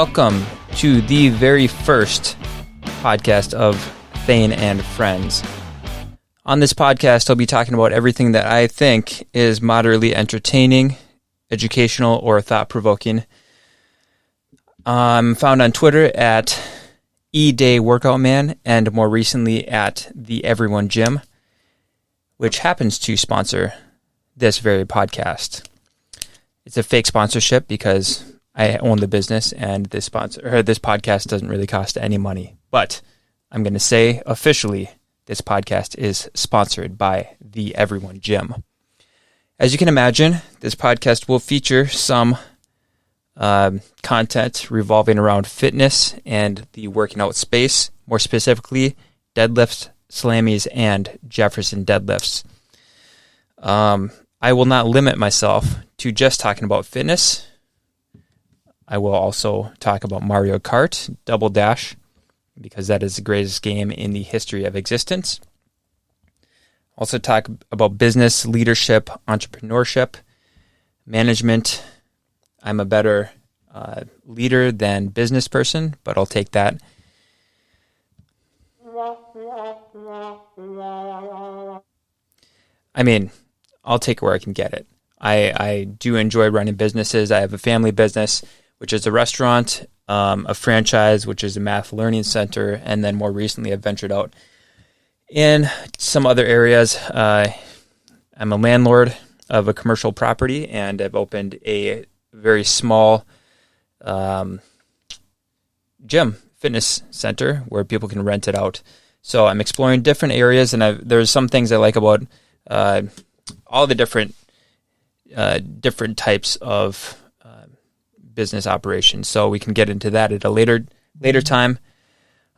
welcome to the very first podcast of Thane and Friends. On this podcast, I'll be talking about everything that I think is moderately entertaining, educational, or thought-provoking. I'm found on Twitter at eDayWorkoutMan and more recently at the Everyone Gym, which happens to sponsor this very podcast. It's a fake sponsorship because I own the business and this podcast doesn't really cost any money. But I'm going to say officially this podcast is sponsored by the Everyone Gym. As you can imagine, this podcast will feature some content revolving around fitness and the working out space, more specifically deadlifts, slammies, and Jefferson deadlifts. I will not limit myself to just talking about fitness. I will also talk about Mario Kart, Double Dash, because that is the greatest game in the history of existence. Also talk about business, leadership, entrepreneurship, management. I'm a better leader than business person, but I'll take that. I mean, I'll take it where I can get it. I do enjoy running businesses. I have a family business, which is a restaurant, a franchise, which is a math learning center, and then more recently I've ventured out in some other areas. I'm a landlord of a commercial property, and I've opened a very small gym, fitness center, where people can rent it out. So I'm exploring different areas, and there's some things I like about all the different types of business operations. So we can get into that at a later time.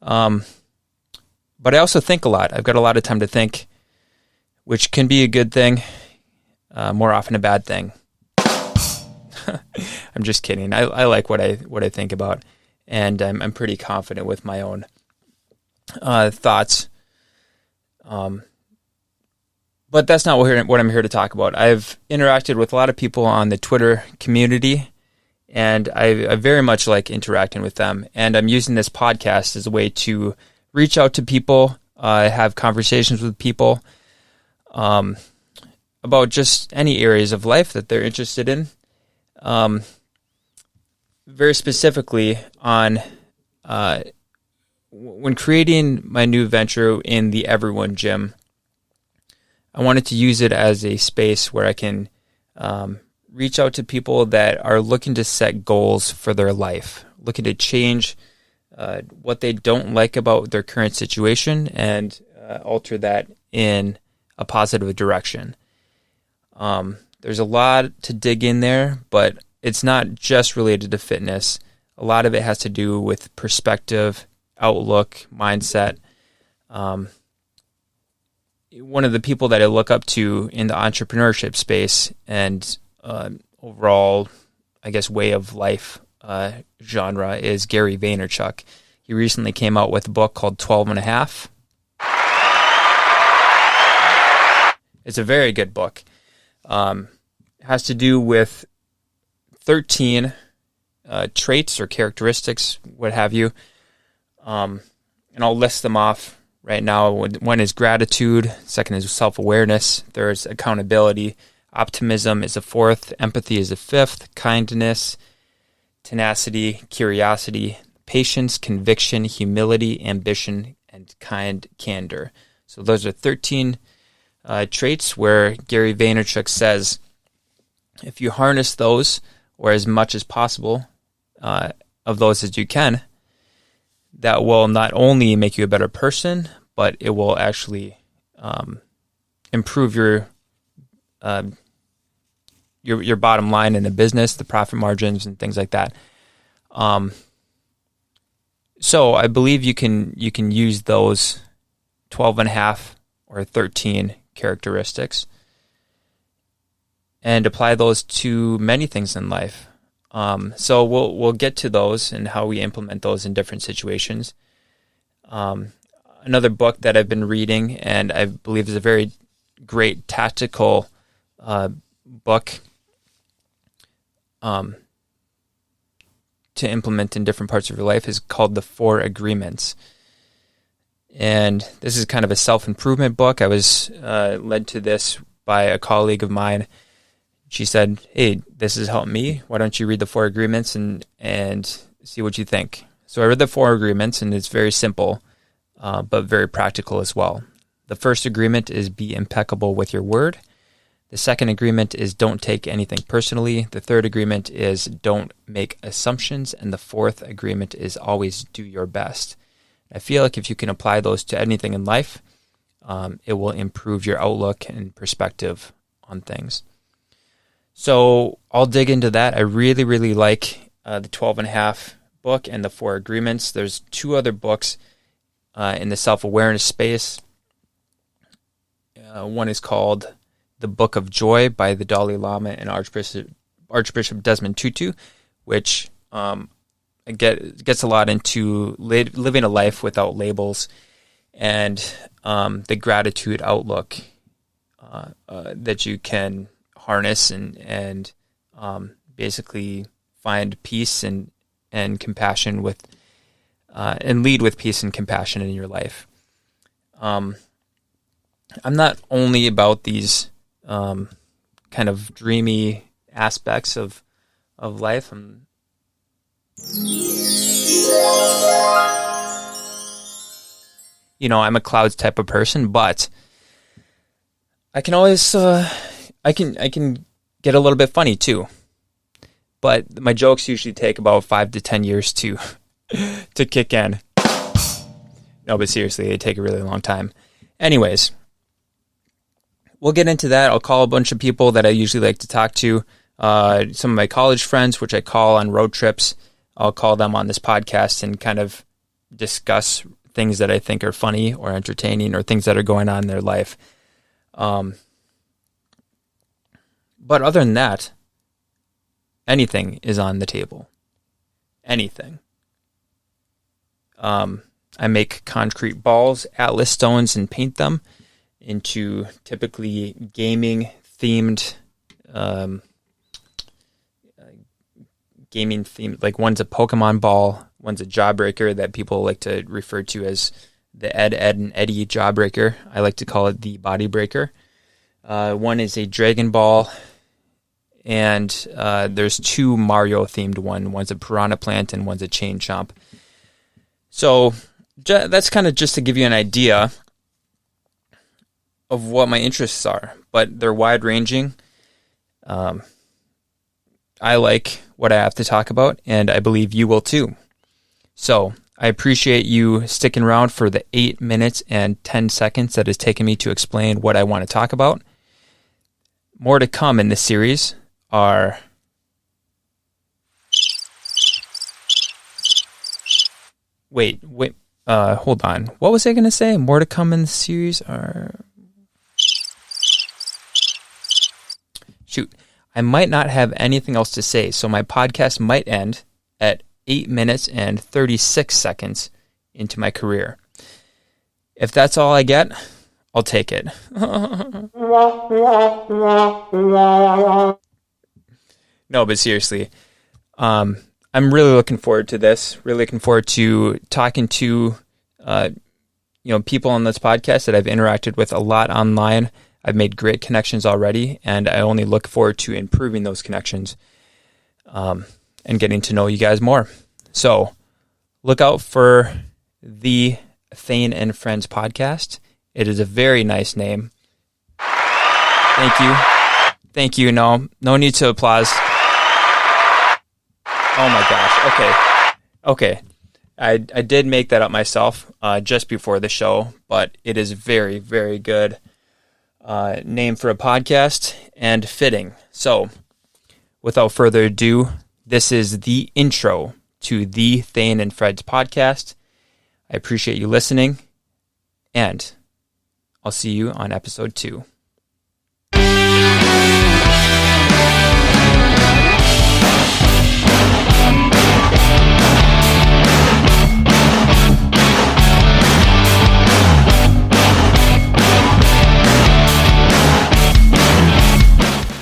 But I also think a lot. I've got a lot of time to think, which can be a good thing, more often a bad thing. I'm just kidding. I like what I think about, and I'm pretty confident with my own thoughts. But that's not what I'm here to talk about. I've interacted with a lot of people on the Twitter community, and I very much like interacting with them. And I'm using this podcast as a way to reach out to people, have conversations with people about just any areas of life that they're interested in. Very specifically on when creating my new venture in the Everyone Gym, I wanted to use it as a space where I can reach out to people that are looking to set goals for their life, looking to change what they don't like about their current situation and alter that in a positive direction. There's a lot to dig in there, but it's not just related to fitness. A lot of it has to do with perspective, outlook, mindset. One of the people that I look up to in the entrepreneurship space and overall, I guess, way of life genre is Gary Vaynerchuck. He recently came out with a book called 12 and a Half. It's a very good book. It has to do with 13 traits or characteristics, what have you. And I'll list them off right now. One is gratitude. Second is self-awareness. Third is accountability. Optimism is a fourth. Empathy is a fifth. Kindness, tenacity, curiosity, patience, conviction, humility, ambition, and candor. So those are 13 traits where Gary Vaynerchuck says if you harness those, or as much as possible of those as you can, that will not only make you a better person, but it will actually improve your bottom line in the business, the profit margins, and things like that. So I believe you can use those 12 and a half or 13 characteristics and apply those to many things in life. So we'll get to those and how we implement those in different situations. Another book that I've been reading and I believe is a very great tactical book to implement in different parts of your life is called The 4 Agreements. And this is kind of a self-improvement book. I was led to this by a colleague of mine. She said, hey, this has helped me. Why don't you read The 4 Agreements and see what you think? So I read The 4 Agreements, and it's very simple, but very practical as well. The first agreement is be impeccable with your word. The second agreement is don't take anything personally. The third agreement is don't make assumptions. And the fourth agreement is always do your best. I feel like if you can apply those to anything in life, it will improve your outlook and perspective on things. So I'll dig into that. I really, really like the 12 and a half book and the 4 Agreements. There's 2 other books in the self-awareness space. One is called The Book of Joy by the Dalai Lama and Archbishop Desmond Tutu, which gets a lot into living a life without labels and the gratitude outlook that you can harness and basically find peace and compassion with and lead with peace and compassion in your life. I'm not only about these kind of dreamy aspects of life. I'm a clouds type of person, but I can always I can get a little bit funny too. But my jokes usually take about 5 to 10 years to kick in. No, but seriously, they take a really long time. Anyways, we'll get into that. I'll call a bunch of people that I usually like to talk to. Some of my college friends, which I call on road trips. I'll call them on this podcast and kind of discuss things that I think are funny or entertaining or things that are going on in their life. But other than that, anything is on the table. Anything. I make concrete balls, atlas stones, and paint them into typically gaming-themed, like one's a Pokemon ball, one's a Jawbreaker that people like to refer to as the Ed, and Eddie Jawbreaker. I like to call it the Body Breaker. One is a Dragon Ball, and there's 2 Mario-themed ones. One's a Piranha Plant and one's a Chain Chomp. So that's kind of just to give you an idea of what my interests are, but they're wide-ranging. I like what I have to talk about, and I believe you will too. So I appreciate you sticking around for the 8 minutes and 10 seconds that has taken me to explain what I want to talk about. More to come in this series are... Wait, hold on. What was I going to say? More to come in the series are... Shoot. I might not have anything else to say, so my podcast might end at 8 minutes and 36 seconds into my career. If that's all I get, I'll take it. No, but seriously, I'm really looking forward to this. Really looking forward to talking to people on this podcast that I've interacted with a lot online. I've made great connections already, and I only look forward to improving those connections and getting to know you guys more. So look out for the Thane and Friends Podcast. It is a very nice name. Thank you. Thank you. No need to applause. Oh my gosh. Okay. I did make that up myself just before the show, but it is very, very good name for a podcast and fitting. So without further ado, this is the intro to the Thane and Friends Podcast. I appreciate you listening, and I'll see you on episode 2.